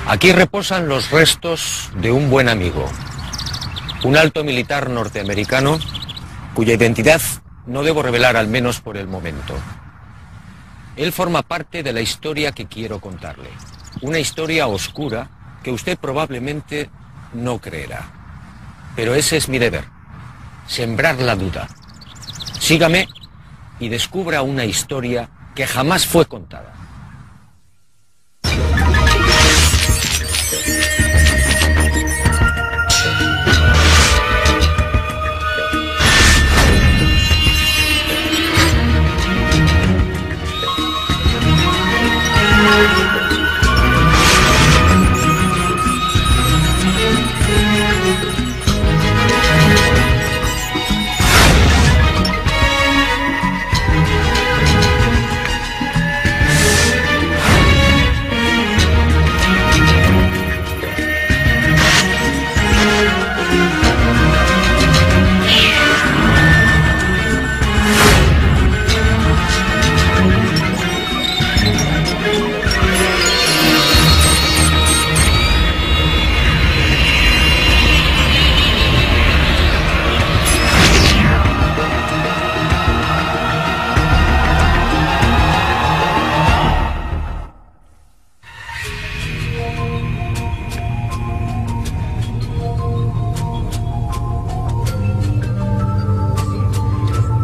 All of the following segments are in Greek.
Aquí reposan los restos de un buen amigo, un alto militar norteamericano cuya identidad no debo revelar, al menos por el momento. Él forma parte de la historia que quiero contarle, una historia oscura que usted probablemente no creerá. Pero ese es mi deber, sembrar la duda. Sígame y descubra una historia que jamás fue contada.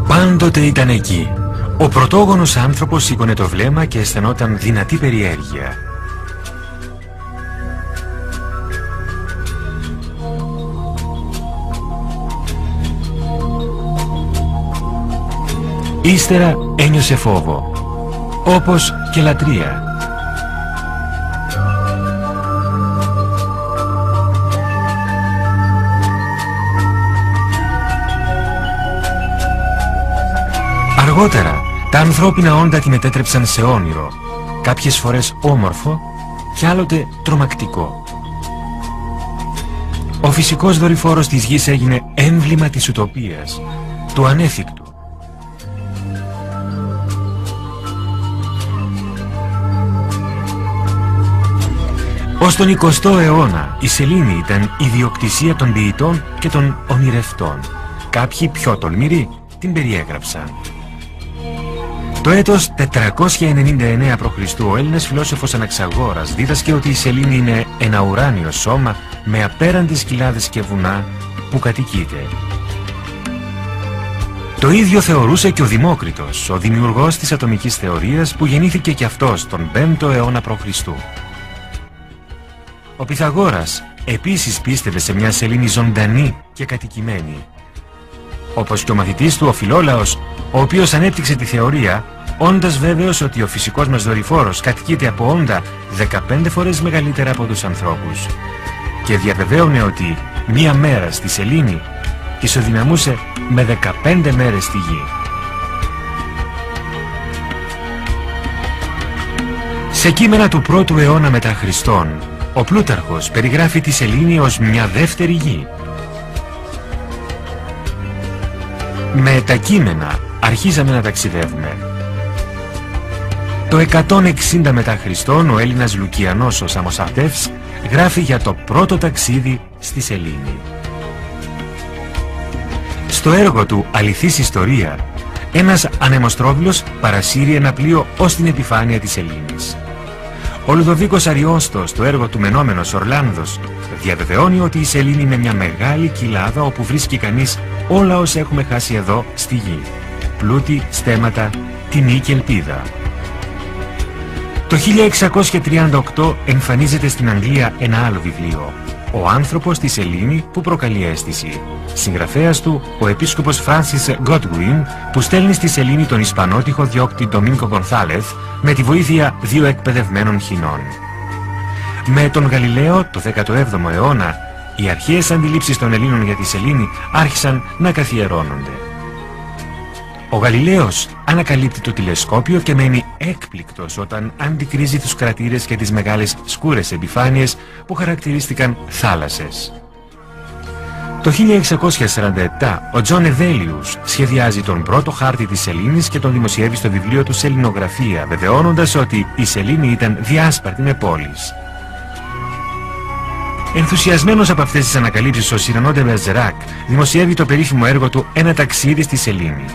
Πάντοτε ήταν εκεί. Ο πρωτόγονος άνθρωπος σήκωνε το βλέμμα και αισθανόταν δυνατή περιέργεια. Ύστερα ένιωσε φόβο, όπως και λατρεία. Αργότερα, τα ανθρώπινα όντα τη μετέτρεψαν σε όνειρο, κάποιες φορές όμορφο και άλλοτε τρομακτικό. Ο φυσικός δορυφόρος της γης έγινε έμβλημα της ουτοπίας, του ανέφικτου. Ως τον 20ο αιώνα, η σελήνη ήταν ιδιοκτησία των ποιητών και των ονειρευτών. Κάποιοι πιο τολμηροί την περιέγραψαν. Το έτος 499 π.Χ. ο Έλληνας φιλόσοφος Αναξαγόρας δίδασκε ότι η σελήνη είναι ένα ουράνιο σώμα με απέραντες κοιλάδες και βουνά που κατοικείται. Το ίδιο θεωρούσε και ο Δημόκριτος, ο δημιουργός της ατομικής θεωρίας που γεννήθηκε και αυτός τον 5ο αιώνα π.Χ. Ο Πυθαγόρας επίσης πίστευε σε μια σελήνη ζωντανή και κατοικημένη. Όπως και ο μαθητής του ο Φιλόλαος, ο οποίος ανέπτυξε τη θεωρία, όντας βέβαιος ότι ο φυσικός μας δορυφόρος κατοικείται από όντα 15 φορές μεγαλύτερα από τους ανθρώπους, και διαβεβαίωνε ότι μία μέρα στη σελήνη ισοδυναμούσε με 15 μέρες στη γη. Σε κείμενα του 1ου αιώνα μετά Χριστόν, ο Πλούταρχος περιγράφει τη σελήνη ως μια δεύτερη γη. Με τα κείμενα αρχίζαμε να ταξιδεύουμε. Το 160 μετά Χριστόν ο Έλληνας Λουκιανός ο Σαμοσαρτεύς γράφει για το πρώτο ταξίδι στη σελήνη. Στο έργο του «Αληθής ιστορία», ένας ανεμοστρόβιλος παρασύρει ένα πλοίο ως την επιφάνεια της σελήνης. Ο Λουδοβίκος Αριόστος στο έργο του «Μενόμενος Ορλάνδος» διαβεβαιώνει ότι η σελήνη είναι μια μεγάλη κοιλάδα όπου βρίσκει κανείς όλα όσα έχουμε χάσει εδώ στη γη. Πλούτη, στέματα, τιμή και ελπίδα. Το 1638 εμφανίζεται στην Αγγλία ένα άλλο βιβλίο, «Ο άνθρωπος στη σελήνη που προκαλεί αίσθηση». Συγγραφέας του ο επίσκοπος Φράνσις Γκότγουιν, που στέλνει στη σελήνη τον Ισπανότυχο διώκτη Ντομίνκο Γκονθάλεθ με τη βοήθεια 2 εκπαιδευμένων χινών. Με τον Γαλιλαίο το 17ο αιώνα, οι αρχαίες αντιλήψεις των Ελλήνων για τη σελήνη άρχισαν να καθιερώνονται. Ο Γαλιλαίος ανακαλύπτει το τηλεσκόπιο και μένει έκπληκτος όταν αντικρίζει τους κρατήρες και τις μεγάλες σκούρες επιφάνειες που χαρακτηρίστηκαν θάλασσες. Το 1647 ο Τζον Εδέλιους σχεδιάζει τον πρώτο χάρτη της σελήνης και τον δημοσιεύει στο βιβλίο του «Σεληνογραφία», βεβαιώνοντας ότι η σελήνη ήταν διάσπαρτη με πόλεις. Ενθουσιασμένος από αυτές τις ανακαλύψεις, ο Σιρανό ντε Μπερζεράκ δημοσιεύει το περίφημο έργο του «Ένα ταξίδι στη σελήνη».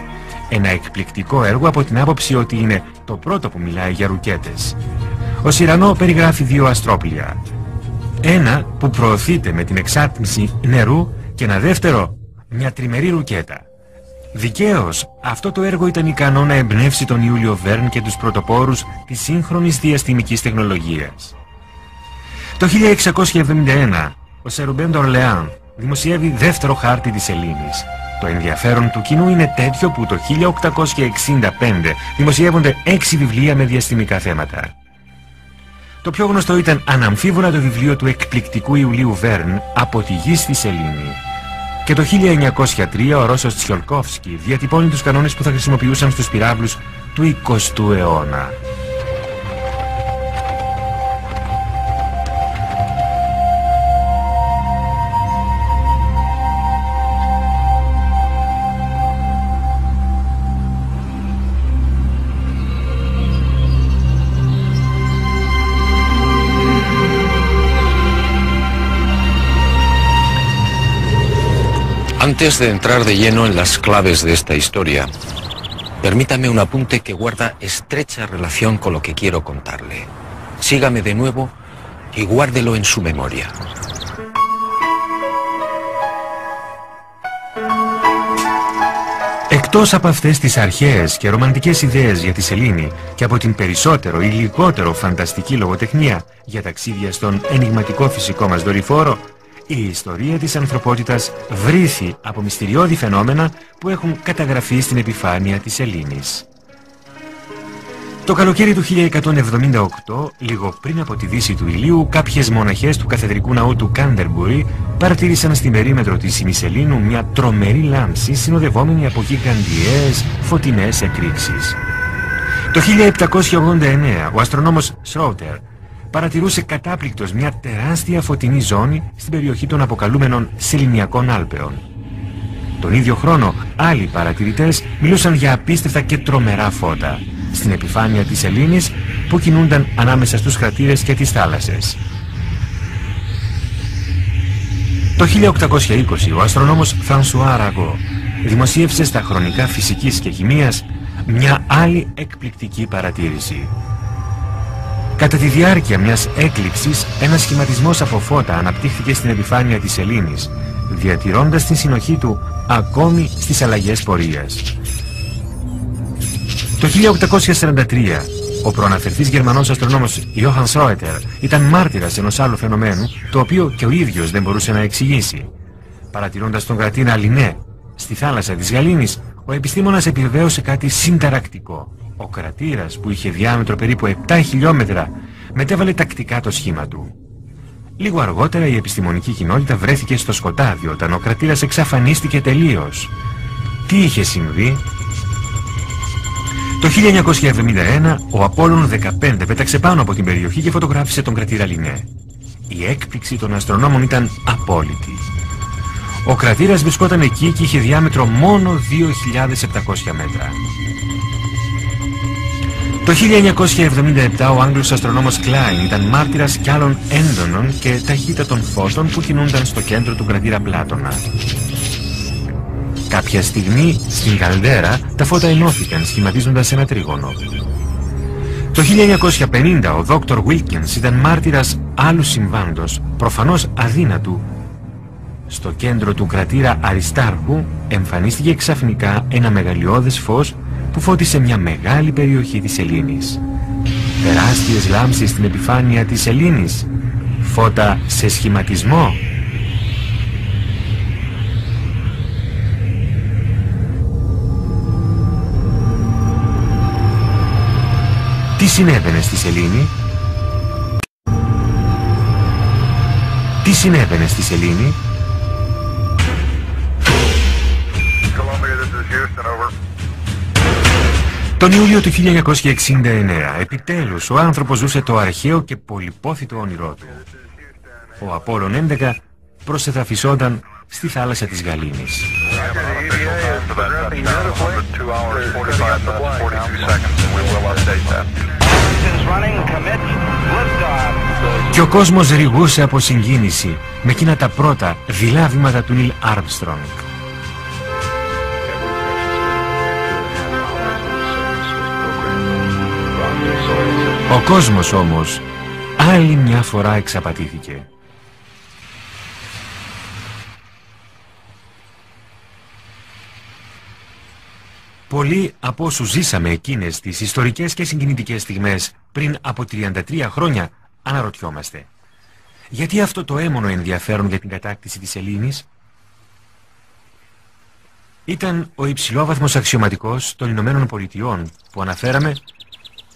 Ένα εκπληκτικό έργο από την άποψη ότι είναι το πρώτο που μιλάει για ρουκέτες. Ο Σιρανό περιγράφει δύο αστρόπλια. Ένα που προωθείται με την εξάτμιση νερού και ένα δεύτερο, μια τριμερή ρουκέτα. Δικαίως, αυτό το έργο ήταν ικανό να εμπνεύσει τον Ιούλιο Βέρν και τους πρωτοπόρους της σύγχρονης διαστημικής τεχνολογίας. Το 1671, ο Σερουμπέν ντ'Ορλεάν δημοσιεύει δεύτερο χάρτη της σελήνης. Το ενδιαφέρον του κοινού είναι τέτοιο που το 1865 δημοσιεύονται 6 βιβλία με διαστημικά θέματα. Το πιο γνωστό ήταν αναμφίβολα το βιβλίο του εκπληκτικού Ιουλίου Βέρν «Από τη γη στη σελήνη». Και το 1903 ο Ρώσος Τσιολκόφσκι διατυπώνει τους κανόνες που θα χρησιμοποιούσαν στους πυράβλους του 20ου αιώνα. Antes de entrar de lleno en las claves de esta historia, permítame un apunte que guarda estrecha relación con lo que quiero contarle. Sígame de nuevo y guárdelo en su memoria. Εκτός από αυτές τις αρχαίες και ρομαντικές ιδέες για τη σελήνη και από την περισσότερο ή λιγότερο φανταστική λογοτεχνία για ταξίδια στον ενιγματικό φυσικό μας δορυφόρο, η ιστορία της ανθρωπότητας βρήθη από μυστηριώδη φαινόμενα που έχουν καταγραφεί στην επιφάνεια της σελήνης. Το καλοκαίρι του 1178, λίγο πριν από τη δύση του ηλίου, κάποιες μοναχές του καθεδρικού ναού του Κάντερμπουρι παρατήρησαν στην περίμετρο της ημισελήνου μια τρομερή λάμψη συνοδευόμενη από γιγαντιαίες φωτεινές εκρήξεις. Το 1789 ο αστρονόμος Σρότερ παρατηρούσε κατάπληκτος μια τεράστια φωτεινή ζώνη στην περιοχή των αποκαλούμενων Σεληνιακών Άλπαιων. Τον ίδιο χρόνο άλλοι παρατηρητές μιλούσαν για απίστευτα και τρομερά φώτα στην επιφάνεια της σελήνης που κινούνταν ανάμεσα στους κρατήρες και τις θάλασσες. Το 1820 ο αστρονόμος Φρανσουά Ραγκό δημοσίευσε στα χρονικά φυσικής και χημείας μια άλλη εκπληκτική παρατήρηση. Κατά τη διάρκεια μιας έκλειψης, ένας σχηματισμός από φώτα αναπτύχθηκε στην επιφάνεια της σελήνης, διατηρώντας την συνοχή του ακόμη στις αλλαγές πορείας. Το 1843, ο προαναφερθής Γερμανός αστρονόμος Johann Schroeter ήταν μάρτυρας ενός άλλου φαινομένου, το οποίο και ο ίδιος δεν μπορούσε να εξηγήσει. Παρατηρώντας τον κρατήρα Λινέ στη θάλασσα της Γαλήνης, ο επιστήμονας επιβεβαίωσε κάτι συνταρακτικό. Ο κρατήρας, που είχε διάμετρο περίπου 7 χιλιόμετρα, μετέβαλε τακτικά το σχήμα του. Λίγο αργότερα η επιστημονική κοινότητα βρέθηκε στο σκοτάδι όταν ο κρατήρας εξαφανίστηκε τελείως. Τι είχε συμβεί? Το 1971 ο Απόλλων 15 πέταξε πάνω από την περιοχή και φωτογράφησε τον κρατήρα Λινέ. Η έκπληξη των αστρονόμων ήταν απόλυτη. Ο κρατήρας βρισκόταν εκεί και είχε διάμετρο μόνο 2.700 μέτρα. Το 1977 ο Άγγλος αστρονόμος Κλάιν ήταν μάρτυρας κι άλλων έντονων και ταχύτατων φώτων που κινούνταν στο κέντρο του κρατήρα Πλάτωνα. Κάποια στιγμή στην καλδέρα τα φώτα ενώθηκαν σχηματίζοντας ένα τρίγωνο. Το 1950 ο Δόκτωρ Βίλκινς ήταν μάρτυρας άλλου συμβάντος, προφανώς αδύνατου. Στο κέντρο του κρατήρα Αριστάρχου εμφανίστηκε ξαφνικά ένα μεγαλειώδες φως που φώτισε μια μεγάλη περιοχή της σελήνης. Τεράστιες λάμψεις στην επιφάνεια της σελήνης, φώτα σε σχηματισμό. Τι συνέβαινε στη σελήνη? Τι συνέβαινε στη σελήνη? Τον Ιούλιο του 1969, επιτέλους, ο άνθρωπος ζούσε το αρχαίο και πολυπόθητο όνειρό του. Ο Απόλλων 11 προσεδαφισόταν στη θάλασσα της Γαλήνης. Και ο κόσμος ρηγούσε από συγκίνηση με εκείνα τα πρώτα δειλά βήματα του Νίλ Άρμστρονγκ. Ο κόσμος όμως άλλη μια φορά εξαπατήθηκε. Πολλοί από όσους ζήσαμε εκείνες τις ιστορικές και συγκινητικές στιγμές πριν από 33 χρόνια αναρωτιόμαστε, γιατί αυτό το έμμονο ενδιαφέρον για την κατάκτηση της Ελλήνης? Ήταν ο υψηλόβαθμος αξιωματικός των Ηνωμένων Πολιτειών που αναφέραμε,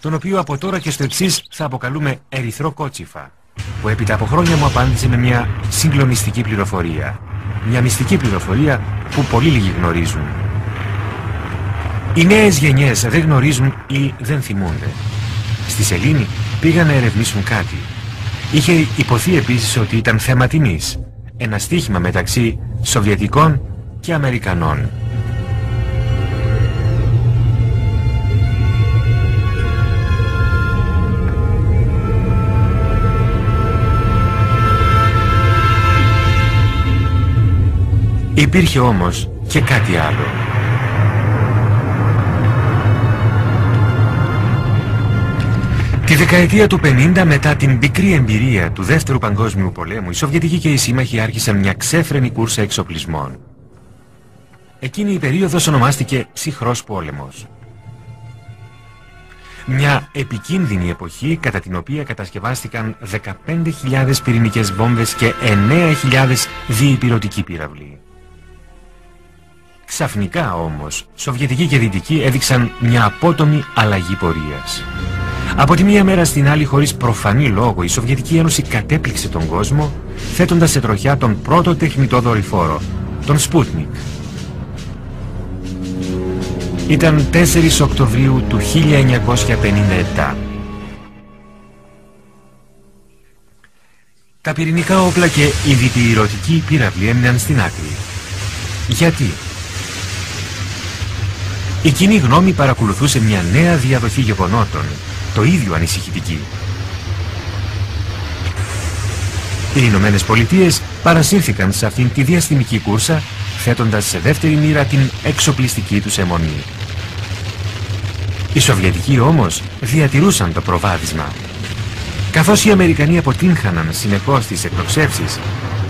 τον οποίο από τώρα και στο εξής θα αποκαλούμε Ερυθρό Κότσιφα, που έπειτα από χρόνια μου απάντησε με μια συγκλονιστική πληροφορία, μια μυστική πληροφορία που πολύ λίγοι γνωρίζουν. Οι νέες γενιές δεν γνωρίζουν ή δεν θυμούνται. Στη σελήνη πήγαν να ερευνήσουν κάτι. Είχε υποθεί επίσης ότι ήταν θέμα τιμής, ένα στοίχημα μεταξύ Σοβιετικών και Αμερικανών. Υπήρχε όμως και κάτι άλλο. Τη δεκαετία του 50, μετά την πικρή εμπειρία του Δεύτερου Παγκόσμιου Πολέμου, οι Σοβιετικοί και οι σύμμαχοι άρχισαν μια ξέφρενη κούρσα εξοπλισμών. Εκείνη η περίοδος ονομάστηκε Ψυχρός Πόλεμος. Μια επικίνδυνη εποχή κατά την οποία κατασκευάστηκαν 15.000 πυρηνικές βόμβες και 9.000 διυπηρωτικοί πύραυλοι. Ξαφνικά όμως, Σοβιετικοί και Δυτικοί έδειξαν μια απότομη αλλαγή πορείας. Από τη μία μέρα στην άλλη, χωρίς προφανή λόγο, η Σοβιετική Ένωση κατέπληξε τον κόσμο, θέτοντας σε τροχιά τον πρώτο τεχνητό δορυφόρο, τον Σπούτνικ. Ήταν 4 Οκτωβρίου του 1957. Τα πυρηνικά όπλα και οι διπυρωτικοί πύραυλοι έμειναν στην άκρη. Γιατί? Η κοινή γνώμη παρακολουθούσε μια νέα διαδοχή γεγονότων, το ίδιο ανησυχητική. Οι Ηνωμένες Πολιτείες παρασύρθηκαν σε αυτήν τη διαστημική κούρσα, θέτοντας σε δεύτερη μοίρα την εξοπλιστική τους αιμονή. Οι Σοβιετικοί όμως διατηρούσαν το προβάδισμα. Καθώς οι Αμερικανοί αποτύγχαναν συνεχώς τις εκτοξεύσεις,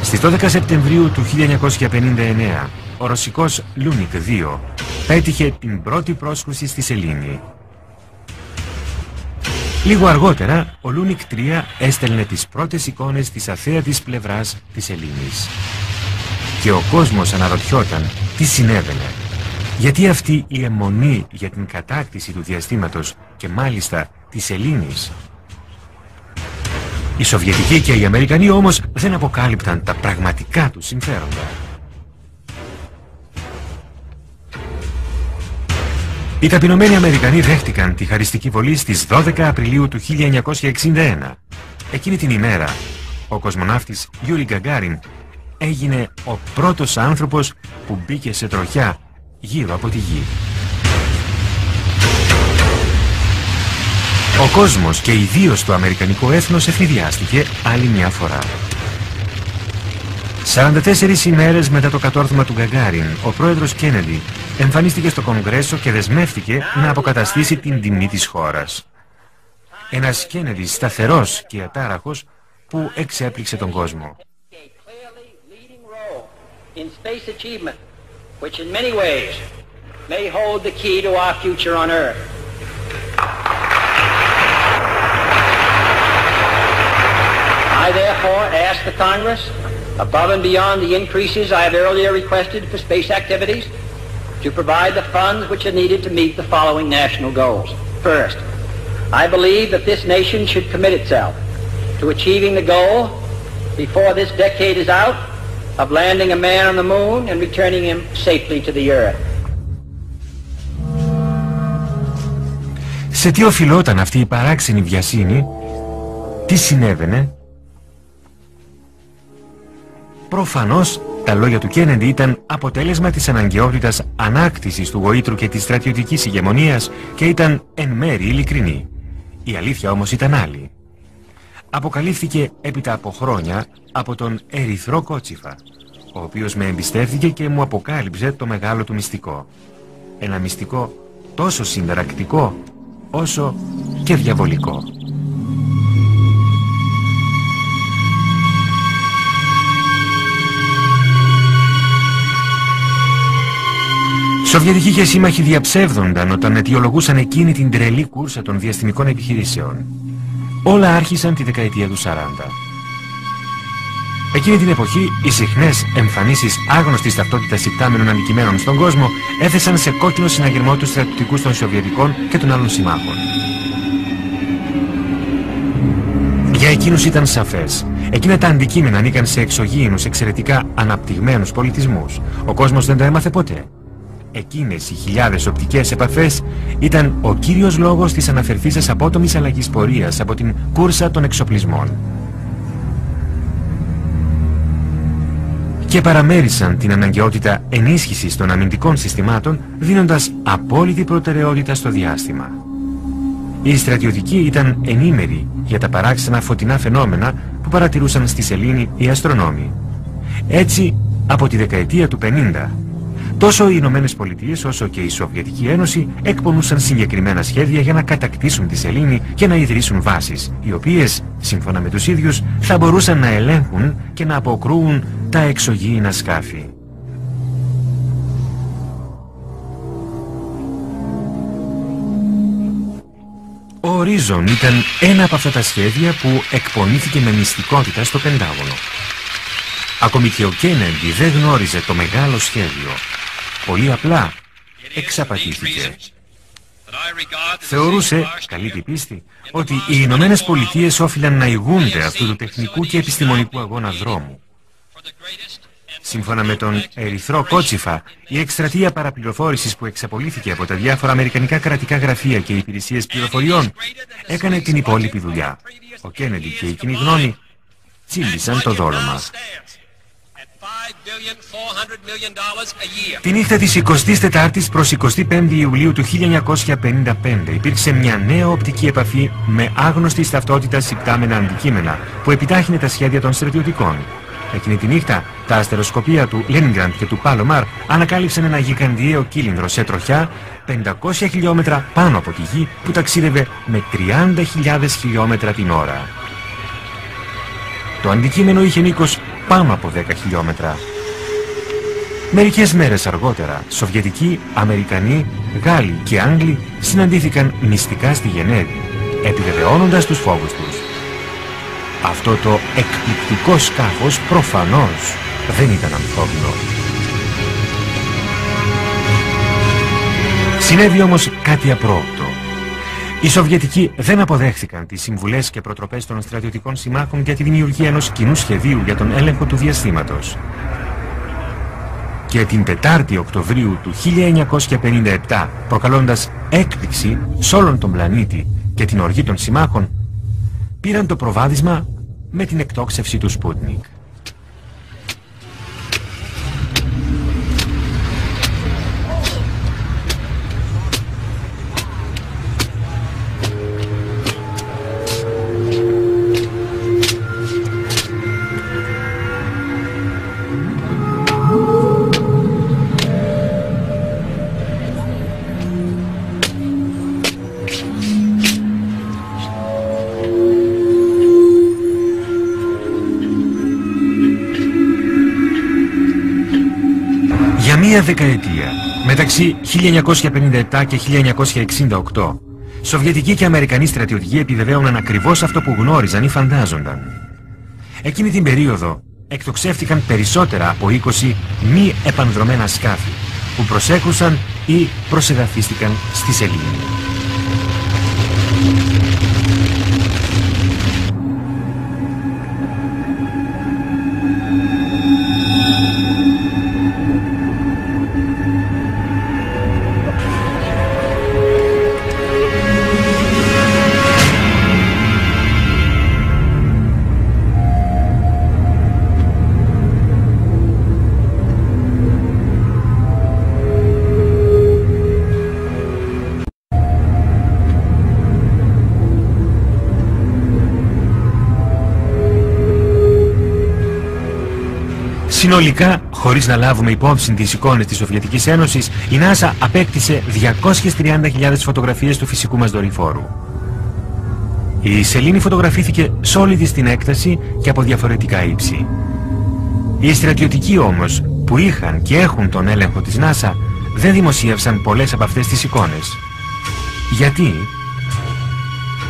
στις 12 Σεπτεμβρίου του 1959 ο ρωσικός Λούνικ 2 πέτυχε την πρώτη πρόσκρουση στη σελήνη. Λίγο αργότερα, ο Λούνικ 3 έστελνε τις πρώτες εικόνες της αθέατης πλευράς της σελήνης. Και ο κόσμος αναρωτιόταν τι συνέβαινε. Γιατί αυτή η αιμονή για την κατάκτηση του διαστήματος και μάλιστα της σελήνης? Οι Σοβιετικοί και οι Αμερικανοί όμως δεν αποκάλυπταν τα πραγματικά τους συμφέροντα. Οι ταπεινωμένοι Αμερικανοί δέχτηκαν τη χαριστική βολή στις 12 Απριλίου του 1961. Εκείνη την ημέρα, ο κοσμοναύτης Γιούρι Γκαγκάριν έγινε ο πρώτος άνθρωπος που μπήκε σε τροχιά γύρω από τη Γη. Ο κόσμος και ιδίως το αμερικανικό έθνος ευνηδιάστηκε άλλη μια φορά. 44 ημέρες μετά το κατόρθωμα του Γκαγκάριν, ο πρόεδρος Κέννεντι εμφανίστηκε στο Κογκρέσο και δεσμεύτηκε να αποκαταστήσει την τιμή της χώρας. Ένας Κέννεντι σταθερός και ατάραχος που εξέπληξε τον κόσμο. I therefore ask the Congress, above and beyond the increases I have earlier requested for space activities, to provide the funds which are needed to meet the following national goals. First, I believe that this nation should commit itself to achieving the goal, before this decade is out, of landing a man on the moon and returning him safely to the earth. Σε τι οφειλόταν αυτή η παράξενη βιασύνη? Τι συνέβαινε? Προφανώς τα λόγια του Κέννεντι ήταν αποτέλεσμα της αναγκαιότητας ανάκτησης του γοήτρου και της στρατιωτικής ηγεμονίας και ήταν εν μέρει ειλικρινή. Η αλήθεια όμως ήταν άλλη. αποκαλύφθηκε έπειτα από χρόνια από τον Ερυθρό Κότσιφα, ο οποίος με εμπιστεύθηκε και μου αποκάλυψε το μεγάλο του μυστικό. Ένα μυστικό τόσο συνταρακτικό όσο και διαβολικό. Σοβιετικοί και σύμμαχοι διαψεύδονταν όταν αιτιολογούσαν εκείνη την τρελή κούρσα των διαστημικών επιχειρήσεων. Όλα άρχισαν τη δεκαετία του 40. Εκείνη την εποχή, οι συχνές εμφανίσεις άγνωστης ταυτότητας υπτάμενων αντικειμένων στον κόσμο έθεσαν σε κόκκινο συναγερμό τους στρατιωτικούς των Σοβιετικών και των άλλων συμμάχων. Για εκείνους ήταν σαφές. Εκείνα τα αντικείμενα ανήκαν σε εξωγήινους, εξαιρετικά αναπτυγμένους πολιτισμούς. Ο κόσμος δεν τα έμαθε ποτέ. Εκείνες οι χιλιάδες οπτικές επαφές ήταν ο κύριος λόγος της αναφερθήσας απότομης αλλαγής πορείας από την κούρσα των εξοπλισμών. Και παραμέρισαν την αναγκαιότητα ενίσχυσης των αμυντικών συστημάτων, δίνοντας απόλυτη προτεραιότητα στο διάστημα. Οι στρατιωτικοί ήταν ενήμεροι για τα παράξενα φωτεινά φαινόμενα που παρατηρούσαν στη σελήνη οι αστρονόμοι. Έτσι, από τη δεκαετία του 50, τόσο οι Ηνωμένες Πολιτείες όσο και η Σοβιετική Ένωση εκπονούσαν συγκεκριμένα σχέδια για να κατακτήσουν τη σελήνη και να ιδρύσουν βάσεις, οι οποίες, σύμφωνα με τους ίδιους, θα μπορούσαν να ελέγχουν και να αποκρούουν τα εξωγήινα σκάφη. Ο Ορίζον ήταν ένα από αυτά τα σχέδια που εκπονήθηκε με μυστικότητα στο Πεντάγωνο. Ακόμη και ο Κέννεντι δεν γνώριζε το μεγάλο σχέδιο. Πολύ απλά εξαπατήθηκε. Θεωρούσε, καλή την πίστη, ότι οι Ηνωμένες Πολιτείες όφυλαν να ηγούνται αυτού του τεχνικού και επιστημονικού αγώνα δρόμου. Σύμφωνα με τον Ερυθρό Κότσιφα, η εκστρατεία παραπληροφόρησης που εξαπολύθηκε από τα διάφορα αμερικανικά κρατικά γραφεία και υπηρεσίες πληροφοριών έκανε την υπόλοιπη δουλειά. Ο Κέννεντι και η κοινή γνώμη τσίμπησαν το δόλωμα. Τη νύχτα της 24ης προς 25η Ιουλίου του 1955 υπήρξε μια νέα οπτική επαφή με άγνωστη ταυτότητας υπτάμενα αντικείμενα που επιτάχυνε τα σχέδια των στρατιωτικών. Εκείνη τη νύχτα, τα αστεροσκοπεία του Λένινγκραντ και του Πάλομαρ ανακάλυψαν ένα γιγαντιαίο κύλινδρο σε τροχιά 500 χιλιόμετρα πάνω από τη γη που ταξίδευε με 30.000 χιλιόμετρα την ώρα. Το αντικείμενο είχε μήκος πάνω από 10 χιλιόμετρα. Μερικές μέρες αργότερα, Σοβιετικοί, Αμερικανοί, Γάλλοι και Άγγλοι συναντήθηκαν μυστικά στη Γενέβη, επιβεβαιώνοντας τους φόβους τους. Αυτό το εκπληκτικό σκάφος προφανώς δεν ήταν ανθρώπινο. Συνέβη όμως κάτι απρόοπτο. Οι Σοβιετικοί δεν αποδέχθηκαν τις συμβουλές και προτροπές των στρατιωτικών συμμάχων για τη δημιουργία ενός κοινού σχεδίου για τον έλεγχο του διαστήματος. Και την 4η Οκτωβρίου του 1957, προκαλώντας έκπληξη σε όλον τον πλανήτη και την οργή των συμμάχων, πήραν το προβάδισμα με την εκτόξευση του Σπούτνικ. Μία δεκαετία, μεταξύ 1957 και 1968, Σοβιετικοί και Αμερικανοί στρατιωτικοί επιβεβαίωναν ακριβώς αυτό που γνώριζαν ή φαντάζονταν. Εκείνη την περίοδο εκτοξεύτηκαν περισσότερα από 20 μη επανδρομένα σκάφη που προσέχουσαν ή προσεδαφίστηκαν στη σελήνη. Συνολικά, χωρίς να λάβουμε υπόψη τις εικόνες της Σοβιετικής Ένωσης, η NASA απέκτησε 230.000 φωτογραφίες του φυσικού μας δορυφόρου. Η σελήνη φωτογραφήθηκε σε όλη της την έκταση και από διαφορετικά ύψη. Οι στρατιωτικοί όμως, που είχαν και έχουν τον έλεγχο της NASA, δεν δημοσίευσαν πολλές από αυτές τις εικόνες. Γιατί?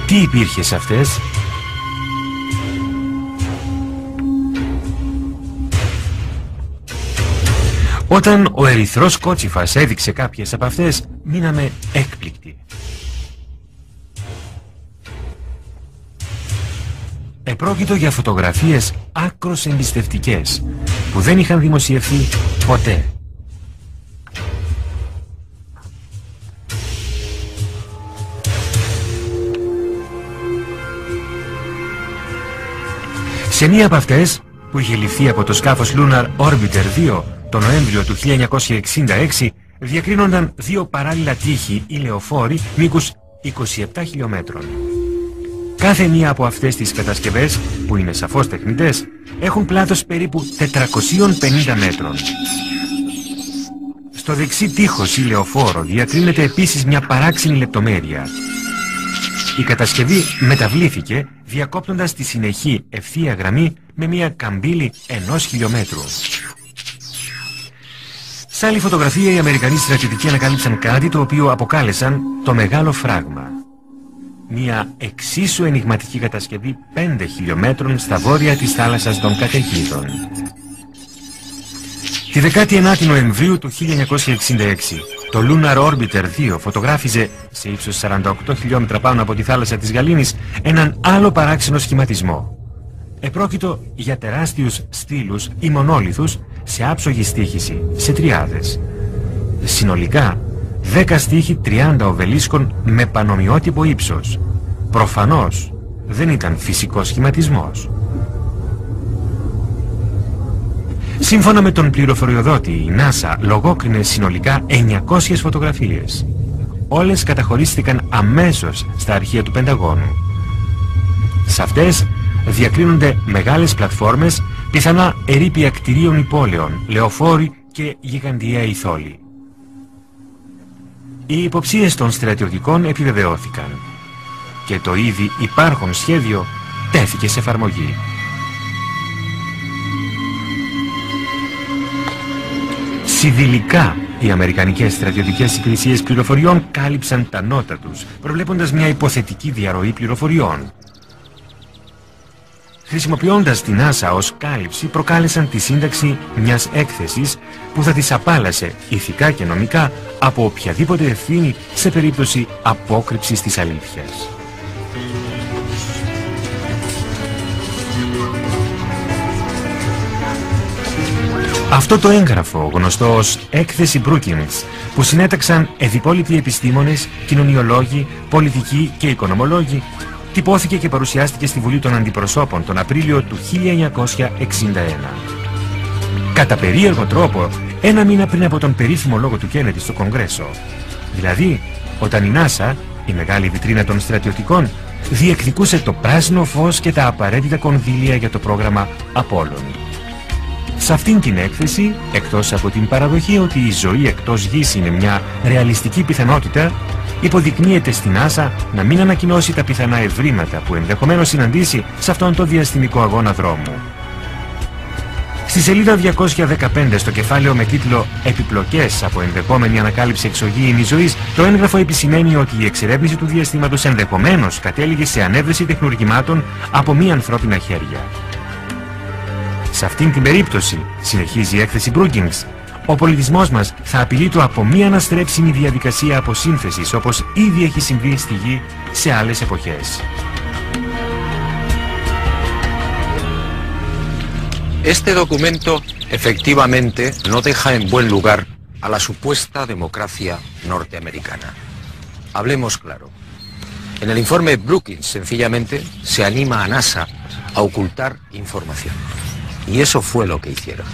Τι υπήρχε σε αυτές? Όταν ο ερυθρός κότσιφας έδειξε κάποιες από αυτές, μείναμε έκπληκτοι. Επρόκειτο για φωτογραφίες άκρως εμπιστευτικές, που δεν είχαν δημοσιευθεί ποτέ. Σε μία από αυτές, που είχε ληφθεί από το σκάφος Lunar Orbiter 2 το Νοέμβριο του 1966, διακρίνονταν δύο παράλληλα τείχη ή λεωφόροι μήκους 27 χιλιόμετρων. Κάθε μία από αυτές τις κατασκευές, που είναι σαφώς τεχνητές, έχουν πλάτος περίπου 450 μέτρων. Στο δεξί τείχος ή λεωφόρο διακρίνεται επίσης μια παράξενη λεπτομέρεια. Η κατασκευή μεταβλήθηκε διακόπτοντας τη συνεχή ευθεία γραμμή με μια καμπύλη 1 χιλιόμετρου. Σε άλλη φωτογραφία οι Αμερικανοί στρατιωτικοί ανακάλυψαν κάτι το οποίο αποκάλεσαν το Μεγάλο Φράγμα. Μια εξίσου ενιγματική κατασκευή 5 χιλιόμετρων στα βόρεια της θάλασσας των καταιγίδων. Τη 19η Νοεμβρίου του 1966, το Lunar Orbiter 2 φωτογράφιζε σε ύψος 48 χιλιόμετρα πάνω από τη θάλασσα της Γαλήνης έναν άλλο παράξενο σχηματισμό. Επρόκειτο για τεράστιους στήλους ή μονόλιθους σε άψογη στοίχηση, σε τριάδες. Συνολικά, 10 στίχοι 30 οβελίσκων με πανομοιότυπο ύψος. Προφανώς δεν ήταν φυσικός σχηματισμός. Σύμφωνα με τον πληροφοριοδότη, η NASA λογόκρινε συνολικά 900 φωτογραφίες. Όλες καταχωρίστηκαν αμέσως στα αρχεία του Πενταγώνου. Σε αυτές διακρίνονται μεγάλες πλατφόρμες, πιθανά ερείπια κτηρίων υπόλεων, λεωφόροι και γιγαντιαίοι θόλοι. Οι υποψίες των στρατιωτικών επιβεβαιώθηκαν και το ήδη υπάρχον σχέδιο τέθηκε σε εφαρμογή. Συνδυλικά οι αμερικανικές στρατιωτικές υπηρεσίες πληροφοριών κάλυψαν τα νότα τους, προβλέποντας μια υποθετική διαρροή πληροφοριών. Χρησιμοποιώντας την NASA ως κάλυψη, προκάλεσαν τη σύνταξη μιας έκθεσης που θα τις απάλασε ηθικά και νομικά από οποιαδήποτε ευθύνη σε περίπτωση απόκρυψης της αλήθειας. Αυτό το έγγραφο, γνωστό ως έκθεση Brookings, που συνέταξαν εδιπόλοιποι επιστήμονες, κοινωνιολόγοι, πολιτικοί και οικονομολόγοι, τυπώθηκε και παρουσιάστηκε στη Βουλή των Αντιπροσώπων τον Απρίλιο του 1961. Κατά περίεργο τρόπο, ένα μήνα πριν από τον περίφημο λόγο του Κέννεντι στο Κογκρέσο. Δηλαδή, όταν η NASA, η μεγάλη βιτρίνα των στρατιωτικών, διεκδικούσε το πράσινο φως και τα απαραίτητα κονδύλια για το πρόγραμμα Απόλλων. Σε αυτήν την έκθεση, εκτός από την παραδοχή ότι η ζωή εκτός γης είναι μια ρεαλιστική πιθανότητα, υποδεικνύεται στην NASA να μην ανακοινώσει τα πιθανά ευρήματα που ενδεχομένως συναντήσει σε αυτόν τον διαστημικό αγώνα δρόμου. Στη σελίδα 215 στο κεφάλαιο με τίτλο «Επιπλοκές από ενδεχόμενη ανακάλυψη εξωγήινης ζωής», το έγγραφο επισημαίνει ότι η εξερεύνηση του διαστήματος ενδεχομένως κατέληγε σε ανέβρεση τεχνουργημάτων από μη ανθρώπινα χέρια. Σε αυτήν την περίπτωση, συνεχίζει η έκθεση Brookings, ο πολιτισμός μας θα απειλείται από μη αναστρέψιμη διαδικασία αποσύνθεσης, όπως ήδη έχει συμβεί στη Γη σε άλλες εποχές. Este documento efectivamente no deja en buen lugar a la supuesta democracia norteamericana. Hablemos claro. En el informe Brookings, sencillamente, se anima a NASA a ocultar información. Y eso fue lo que hicieron.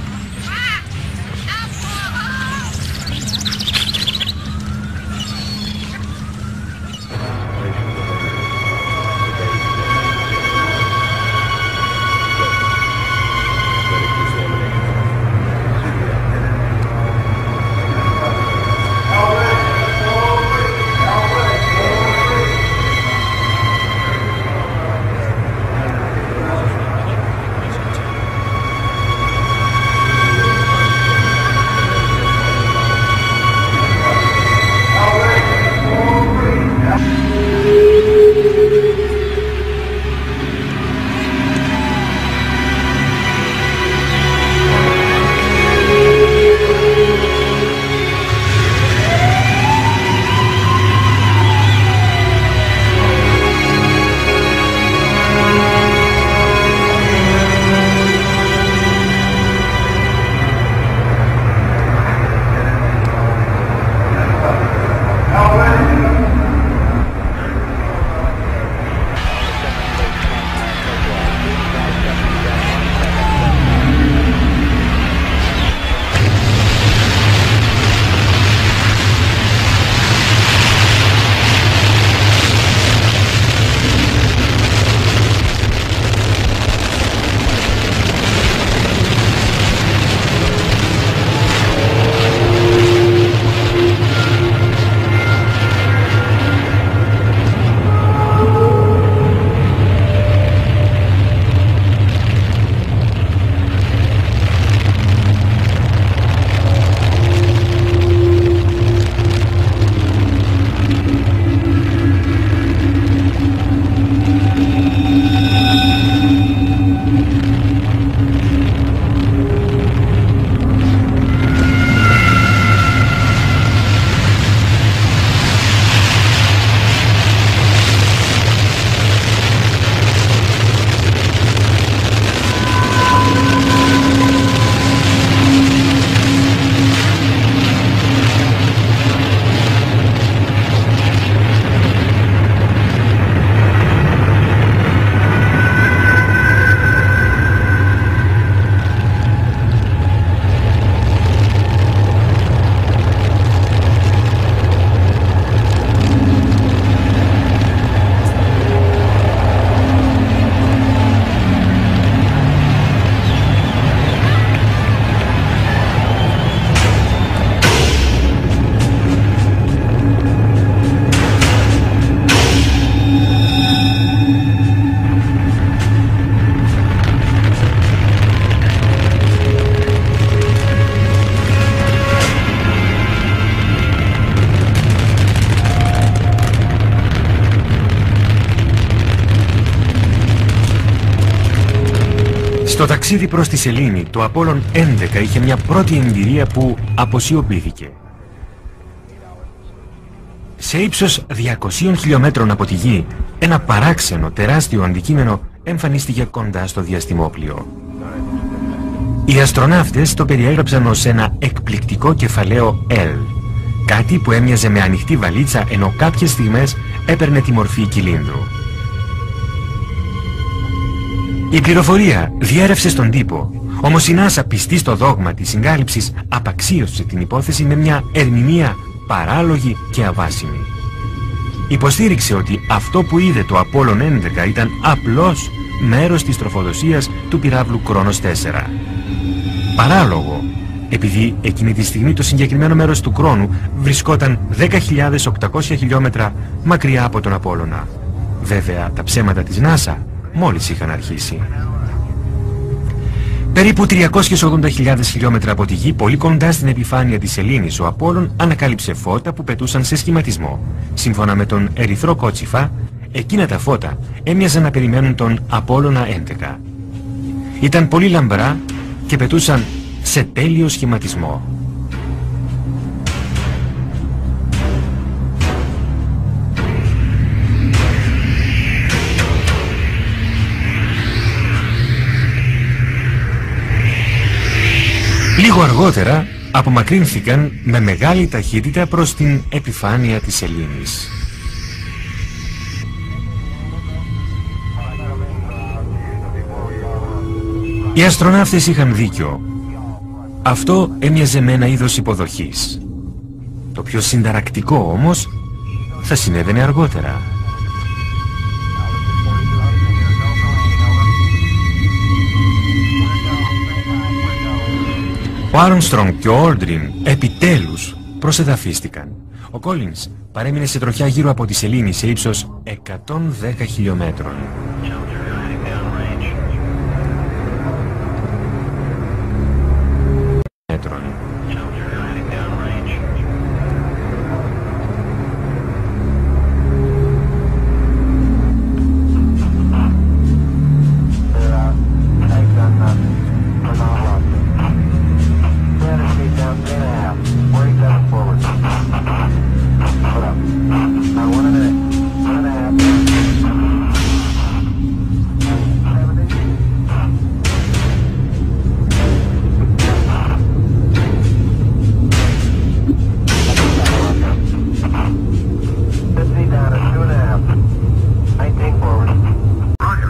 Στο ταξίδι προς τη Σελήνη, το Απόλλων 11 είχε μια πρώτη εμπειρία που αποσιωπήθηκε. Σε ύψος 200 χιλιόμετρων από τη Γη, ένα παράξενο τεράστιο αντικείμενο εμφανίστηκε κοντά στο διαστημόπλοιο. Οι αστροναύτες το περιέγραψαν ως ένα εκπληκτικό κεφαλαίο L, κάτι που έμοιαζε με ανοιχτή βαλίτσα, ενώ κάποιες στιγμές έπαιρνε τη μορφή κυλίνδρου. Η πληροφορία διέρευσε στον τύπο, όμως η NASA, πιστή στο δόγμα της συγκάλυψης, απαξίωσε την υπόθεση με μια ερμηνεία παράλογη και αβάσιμη. Υποστήριξε ότι αυτό που είδε το Απόλλων 11 ήταν απλώς μέρος της τροφοδοσίας του πυράβλου Κρόνος 4. Παράλογο, επειδή εκείνη τη στιγμή το συγκεκριμένο μέρος του Κρόνου βρισκόταν 10.800 χιλιόμετρα μακριά από τον Απόλλωνα. Βέβαια, τα ψέματα της NASA μόλις είχαν αρχίσει. Περίπου 380.000 χιλιόμετρα από τη Γη, πολύ κοντά στην επιφάνεια της Σελήνης, ο Απόλλων ανακάλυψε φώτα που πετούσαν σε σχηματισμό. Σύμφωνα με τον Ερυθρό Κότσιφα, εκείνα τα φώτα έμοιαζαν να περιμένουν τον Απόλλωνα 11. Ήταν πολύ λαμπρά και πετούσαν σε τέλειο σχηματισμό. Λίγο αργότερα απομακρύνθηκαν με μεγάλη ταχύτητα προς την επιφάνεια της Σελήνης. Οι αστροναύτες είχαν δίκιο. Αυτό έμοιαζε με ένα είδος υποδοχής. Το πιο συνταρακτικό όμως θα συνέβαινε αργότερα. Ο Άρμστρονγκ και ο Όλντριν επιτέλους προσεδαφίστηκαν. Ο Κόλινς παρέμεινε σε τροχιά γύρω από τη Σελήνη σε ύψος 110 χιλιόμετρων.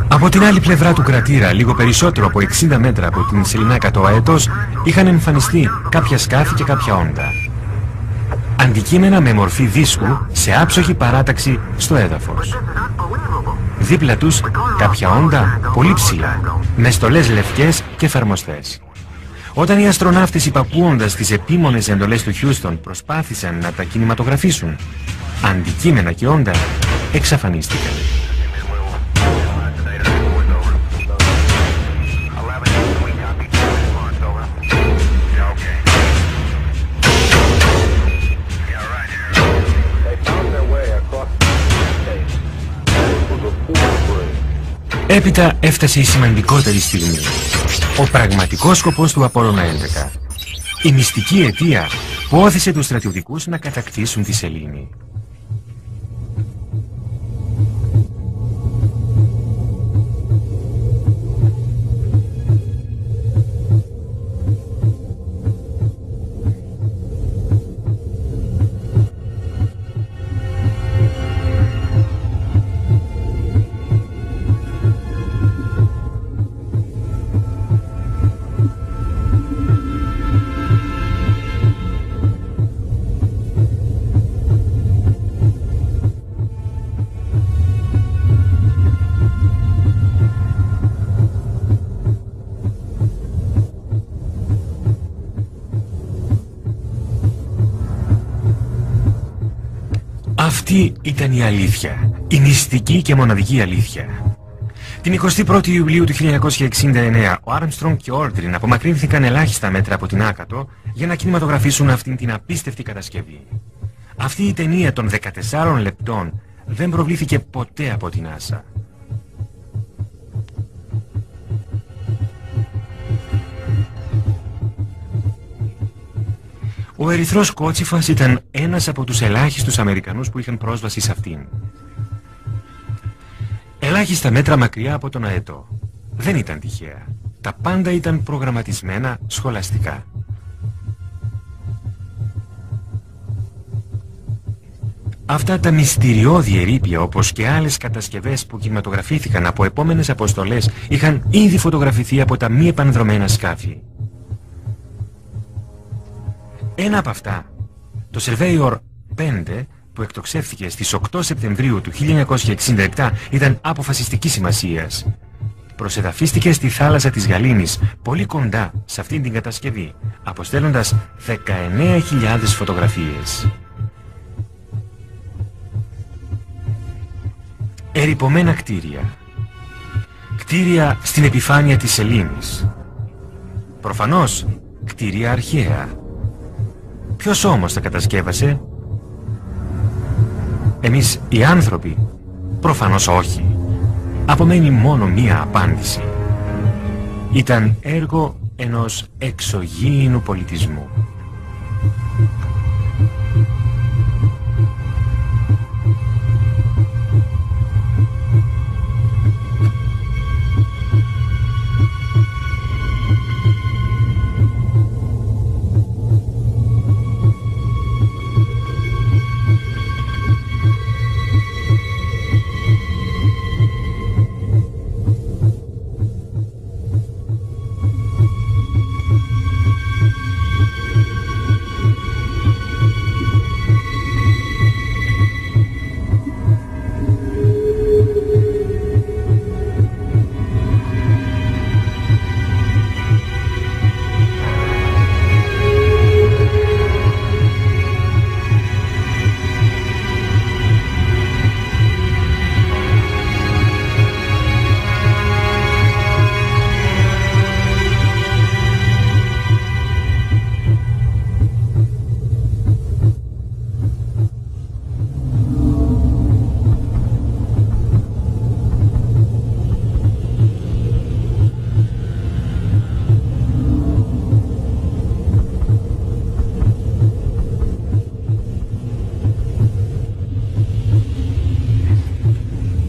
Από την άλλη πλευρά του κρατήρα, λίγο περισσότερο από 60 μέτρα από την Σεληνάκα το αετός, είχαν εμφανιστεί κάποια σκάφη και κάποια όντα. Αντικείμενα με μορφή δίσκου σε άψογη παράταξη στο έδαφος. Δίπλα τους κάποια όντα πολύ ψηλά, με στολές λευκές και εφαρμοστές. Όταν οι αστροναύτες, υπακούοντας τις επίμονες εντολές του Χιούστον, προσπάθησαν να τα κινηματογραφήσουν, αντικείμενα και όντα εξαφανίστηκαν. Έπειτα έφτασε η σημαντικότερη στιγμή. Ο πραγματικός σκοπός του Απόλλωνα 11. Η μυστική αιτία που όθησε τους στρατιωτικούς να κατακτήσουν τη Σελήνη. Αυτή ήταν η αλήθεια, η μυστική και μοναδική αλήθεια. Την 21η Ιουλίου του 1969, ο Άρμστρονγκ και ο Όλντριν απομακρύνθηκαν ελάχιστα μέτρα από την Άκατο για να κινηματογραφήσουν αυτήν την απίστευτη κατασκευή. Αυτή η ταινία των 14 λεπτών δεν προβλήθηκε ποτέ από την NASA. Ο ερυθρός κότσιφας ήταν ένας από τους ελάχιστους Αμερικανούς που είχαν πρόσβαση σε αυτήν. Ελάχιστα μέτρα μακριά από τον αετό. Δεν ήταν τυχαία. Τα πάντα ήταν προγραμματισμένα σχολαστικά. Αυτά τα μυστηριώδη ερείπια, όπως και άλλες κατασκευές που κινηματογραφήθηκαν από επόμενες αποστολές, είχαν ήδη φωτογραφηθεί από τα μη επανδρωμένα σκάφη. Ένα από αυτά, το Surveyor 5, που εκτοξεύθηκε στις 8 Σεπτεμβρίου του 1967, ήταν αποφασιστικής σημασίας. Προσεδαφίστηκε στη θάλασσα της Γαλήνης, πολύ κοντά σε αυτήν την κατασκευή, αποστέλλοντας 19.000 φωτογραφίες. Ερειπωμένα κτίρια. Κτίρια στην επιφάνεια της σελήνης. Προφανώς κτίρια αρχαία. Ποιος όμως τα κατασκεύασε? Εμείς οι άνθρωποι? Προφανώς όχι. Απομένει μόνο μία απάντηση. Ήταν έργο ενός εξωγήινου πολιτισμού.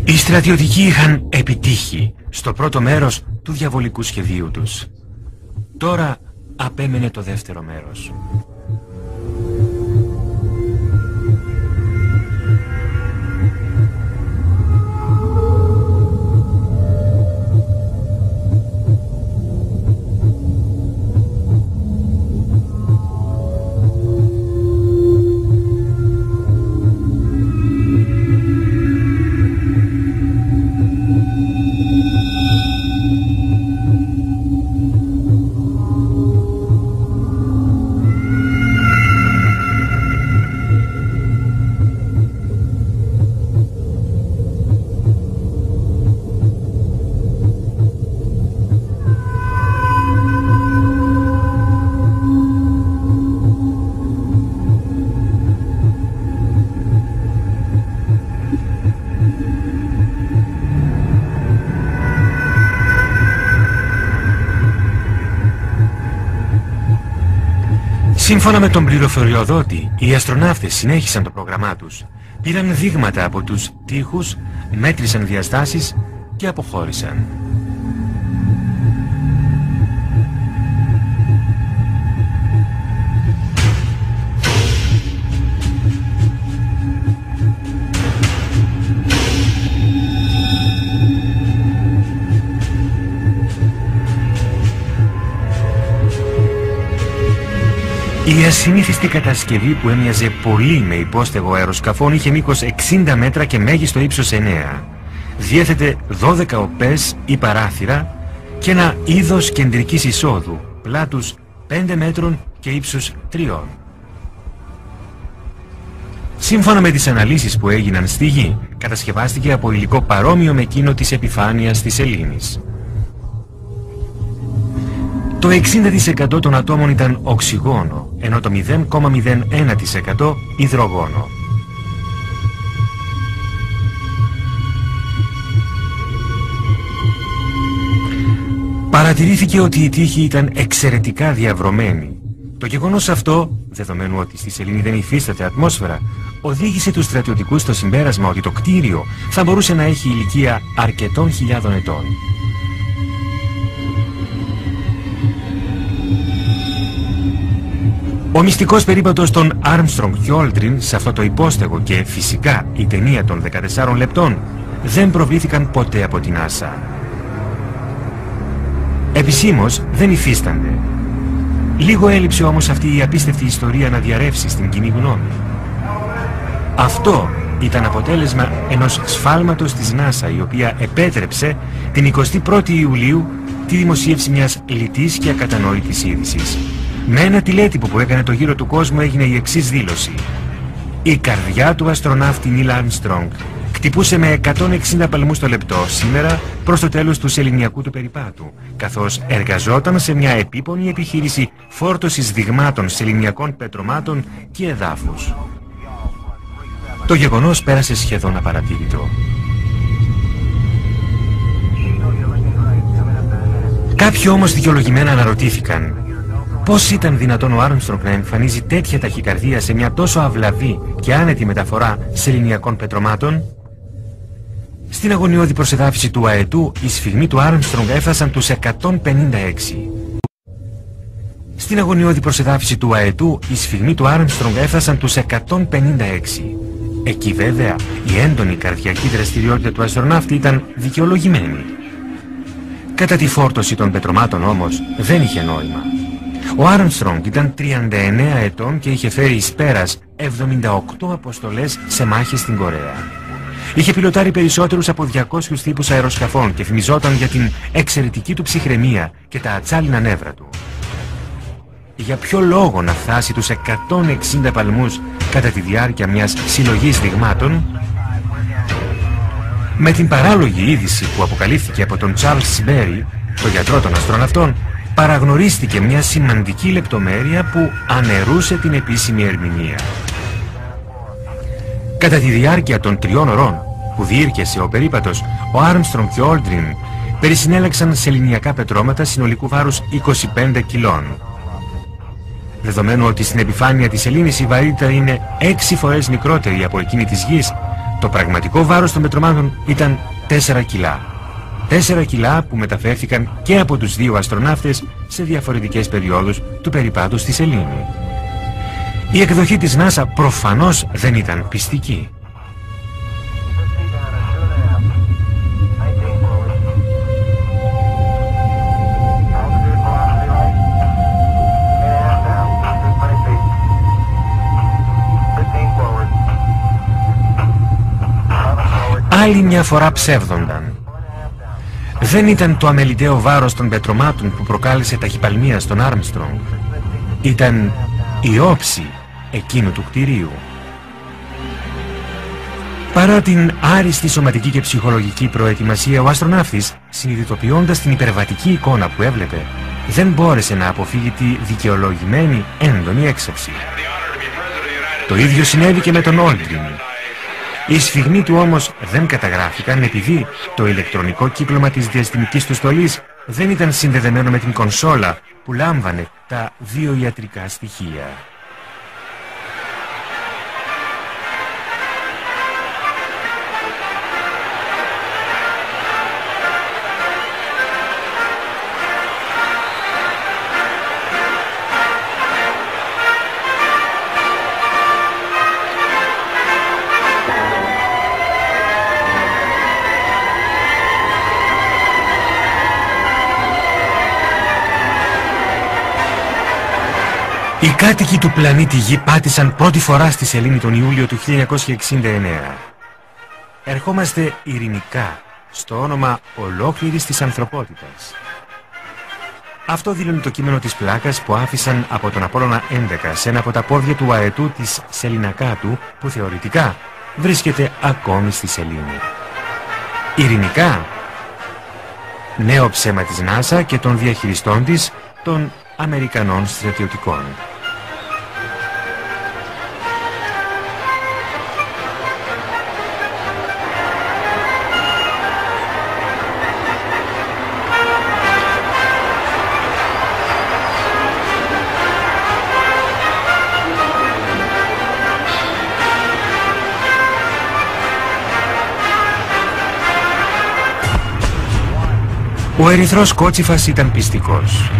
Οι στρατιωτικοί είχαν επιτύχει στο πρώτο μέρος του διαβολικού σχεδίου τους. Τώρα απέμενε το δεύτερο μέρος. Σύμφωνα με τον πληροφοριοδότη, οι αστροναύτες συνέχισαν το πρόγραμμά τους. Πήραν δείγματα από τους τοίχους, μέτρησαν διαστάσεις και αποχώρησαν. Η ασυνήθιστη κατασκευή που έμοιαζε πολύ με υπόστεγο αεροσκαφών είχε μήκος 60 μέτρα και μέγιστο ύψος 9. Διέθετε 12 οπές ή παράθυρα και ένα είδος κεντρικής εισόδου, πλάτους 5 μέτρων και ύψους 3. Σύμφωνα με τις αναλύσεις που έγιναν στη γη, κατασκευάστηκε από υλικό παρόμοιο με εκείνο της επιφάνειας της σελήνης. Το 60% των ατόμων ήταν οξυγόνο, ενώ το 0,01% υδρογόνο. Παρατηρήθηκε ότι η τείχη ήταν εξαιρετικά διαβρωμένη. Το γεγονός αυτό, δεδομένου ότι στη σελήνη δεν υφίσταται ατμόσφαιρα, οδήγησε τους στρατιωτικούς στο συμπέρασμα ότι το κτίριο θα μπορούσε να έχει ηλικία αρκετών χιλιάδων ετών. Ο μυστικός περίπατος των Armstrong και Aldrin σε αυτό το υπόστεγο και φυσικά η ταινία των 14 λεπτών δεν προβλήθηκαν ποτέ από την NASA. Επισήμως δεν υφίστανται. Λίγο έλειψε όμως αυτή η απίστευτη ιστορία να διαρρεύσει στην κοινή γνώμη. Αυτό ήταν αποτέλεσμα ενός σφάλματος της NASA, η οποία επέτρεψε την 21η Ιουλίου τη δημοσίευση μιας λιτής και ακατανόητης είδησης. Με ένα τηλέτυπο που έκανε το γύρο του κόσμου έγινε η εξής δήλωση: η καρδιά του αστροναύτη Νίλ Άρμστρονγκ χτυπούσε με 160 παλμούς το λεπτό σήμερα προς το τέλος του σεληνιακού του περιπάτου, καθώς εργαζόταν σε μια επίπονη επιχείρηση φόρτωσης δειγμάτων σεληνιακών πετρωμάτων και εδάφους. Το γεγονός πέρασε σχεδόν απαρατήρητο. Κάποιοι όμως δικαιολογημένα αναρωτήθηκαν πώς ήταν δυνατόν ο Άρμστρονγκ να εμφανίζει τέτοια ταχυκαρδία σε μια τόσο αυλαβή και άνετη μεταφορά σεληνιακών πετρωμάτων. Στην αγωνιώδη προσεδάφιση του αετού, οι σφιγμοί του Άρμστρονγκ έφτασαν τους 156. Στην αγωνιώδη προσεδάφιση του αετού, οι σφιγμοί του Άρμστρονγκ έφτασαν τους 156. Εκεί βέβαια η έντονη καρδιακή δραστηριότητα του αστροναύτη ήταν δικαιολογημένη. Κατά τη φόρτωση των πετρωμάτων όμως δεν είχε νόημα. Ο Άρμστρονγκ ήταν 39 ετών και είχε φέρει εις πέρας 78 αποστολές σε μάχες στην Κορέα. Είχε πιλοτάρει περισσότερους από 200 τύπους αεροσκαφών και φημιζόταν για την εξαιρετική του ψυχραιμία και τα ατσάλινα νεύρα του. Για ποιο λόγο να φτάσει τους 160 παλμούς κατά τη διάρκεια μιας συλλογής δειγμάτων? Με την παράλογη είδηση που αποκαλύφθηκε από τον Charles Berry, το γιατρό των αστροναυτών, παραγνωρίστηκε μια σημαντική λεπτομέρεια που αναιρούσε την επίσημη ερμηνεία. Κατά τη διάρκεια των 3 ωρών που διήρκεσε ο περίπατος, ο Άρμστρονγκ και ο Όλντριν περισυνέλεξαν σεληνιακά πετρώματα συνολικού βάρους 25 κιλών. Δεδομένου ότι στην επιφάνεια της σελήνης η βαρύτητα είναι 6 φορές μικρότερη από εκείνη της Γης, το πραγματικό βάρος των πετρωμάτων ήταν 4 κιλά. 4 κιλά που μεταφέρθηκαν και από τους δύο αστροναύτες σε διαφορετικές περιόδους του περιπάτου στη σελήνη. Η εκδοχή της NASA προφανώς δεν ήταν πιστική. Άλλη μια φορά ψεύδονταν. Δεν ήταν το αμεληταίο βάρος των πετρωμάτων που προκάλεσε ταχυπαλμία στον Άρμστρονγκ. Ήταν η όψη εκείνου του κτηρίου. Παρά την άριστη σωματική και ψυχολογική προετοιμασία, ο αστροναύτης, συνειδητοποιώντας την υπερβατική εικόνα που έβλεπε, δεν μπόρεσε να αποφύγει τη δικαιολογημένη έντονη έξαψη. Το ίδιο συνέβη και με τον Όλντριν. Οι σφιγμοί του όμως δεν καταγράφηκαν επειδή το ηλεκτρονικό κύκλωμα της διαστημικής του στολής δεν ήταν συνδεδεμένο με την κονσόλα που λάμβανε τα δύο ιατρικά στοιχεία. Οι κάτοικοι του πλανήτη Γη πάτησαν πρώτη φορά στη σελήνη τον Ιούλιο του 1969. Ερχόμαστε ειρηνικά στο όνομα ολόκληρης της ανθρωπότητας. Αυτό δήλωνε το κείμενο της πλάκας που άφησαν από τον Απόλλωνα 11 σε ένα από τα πόδια του αετού της σεληνακάτου που θεωρητικά βρίσκεται ακόμη στη σελήνη. Ειρηνικά. Νέο ψέμα της NASA και των διαχειριστών της, των Αμερικανών στρατιωτικών. Ο ερυθρός κότσιφας ήταν πιστικός.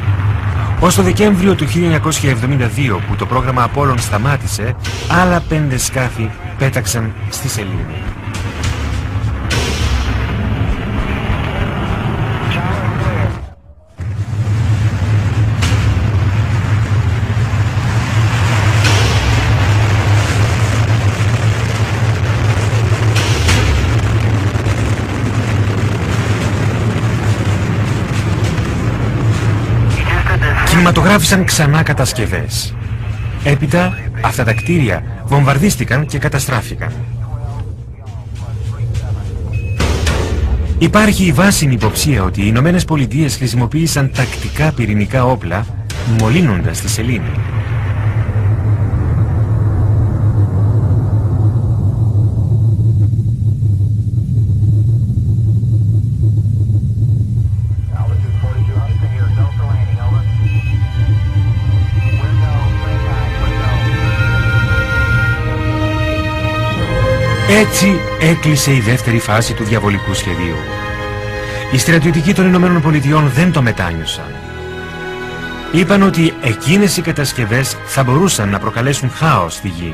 Ως το Δεκέμβριο του 1972 που το πρόγραμμα Απόλλων σταμάτησε, άλλα 5 σκάφη πέταξαν στη σελήνη. Κινηματογράφησαν ξανά κατασκευές. Έπειτα αυτά τα κτίρια βομβαρδίστηκαν και καταστράφηκαν. Υπάρχει η βάσιμη υποψία ότι οι Ηνωμένες Πολιτείες χρησιμοποίησαν τακτικά πυρηνικά όπλα, μολύνοντας τη σελήνη. Έτσι έκλεισε η δεύτερη φάση του διαβολικού σχεδίου. Οι στρατιωτικοί των Ηνωμένων Πολιτειών δεν το μετάνιωσαν. Είπαν ότι εκείνες οι κατασκευές θα μπορούσαν να προκαλέσουν χάος στη γη.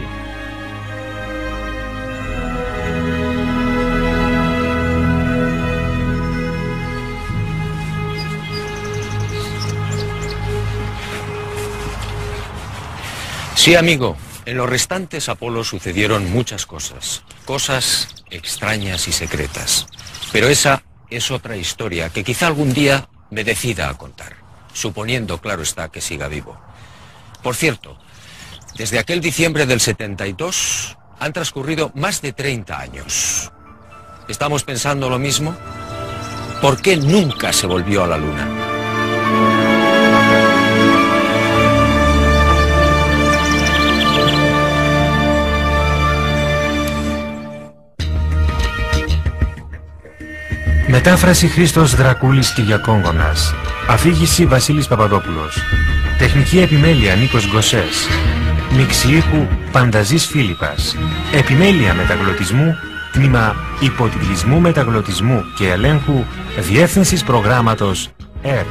Sí, amigo. En los restantes Apolos sucedieron muchas cosas. Cosas extrañas y secretas. Pero esa es otra historia que quizá algún día me decida a contar. Suponiendo, claro está, que siga vivo. Por cierto, desde aquel diciembre del 72 han transcurrido más de 30 años. ¿Estamos pensando lo mismo? ¿Por qué nunca se volvió a la Luna? Μετάφραση Χρήστος Δρακούλης Κυριακόγονας. Αφήγηση Βασίλης Παπαδόπουλος. Τεχνική επιμέλεια Νίκος Γκοσές. Μίξη ήχου Πανταζής Φίλιππας. Επιμέλεια μεταγλωτισμού, τμήμα υποτιτλισμού, μεταγλωτισμού και ελέγχου Διεύθυνσης Προγράμματος ΕΡΤ.